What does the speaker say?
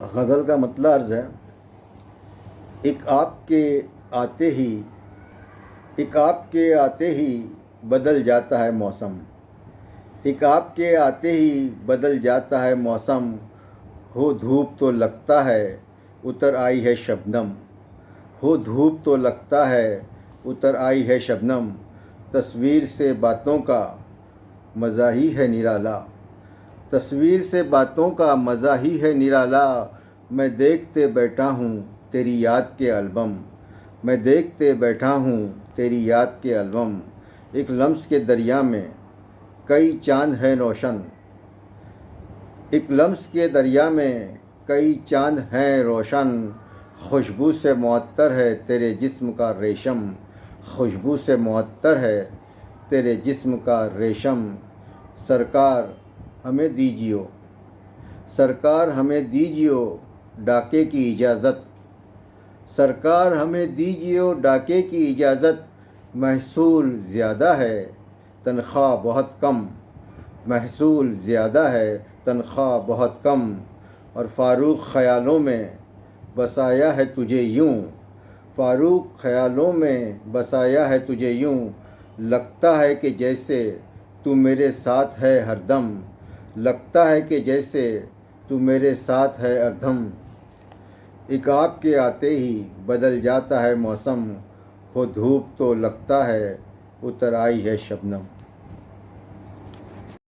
غزل کا مطلع عرض ہے، ایک آپ کے آتے ہی بدل جاتا ہے موسم، ایک آپ کے آتے ہی بدل جاتا ہے موسم، ہو دھوپ تو لگتا ہے اتر آئی ہے شبنم، ہو دھوپ تو لگتا ہے اتر آئی ہے شبنم، تصویر سے باتوں کا مزہ ہی ہے نرالا، تصویر سے باتوں کا مزہ ہی ہے نرالا، میں دیکھتے بیٹھا ہوں تیری یاد کے البم، میں دیکھتے بیٹھا ہوں تیری یاد کے البم، ایک لمس کے دریا میں کئی چاند ہیں روشن، ایک لمس کے دریا میں کئی چاند ہیں روشن، خوشبو سے معطر ہے تیرے جسم کا ریشم، خوشبو سے معطر ہے تیرے جسم کا ریشم، سرکار ہمیں دیجیو، سرکار ہمیں دیجیو ڈاکے کی اجازت، سرکار ہمیں دیجیو ڈاکے کی اجازت، محصول زیادہ ہے تنخواہ بہت کم، محصول زیادہ ہے تنخواہ بہت کم، اور فاروق خیالوں میں بسایا ہے تجھے یوں، فاروق خیالوں میں بسایا ہے تجھے یوں، لگتا ہے کہ جیسے تو میرے ساتھ ہے ہر دم، لگتا ہے کہ جیسے تو میرے ساتھ ہے ہر دم، ایک آپ کے آتے ہی بدل جاتا ہے موسم، ہو دھوپ تو لگتا ہے اتر آئی ہے شبنم۔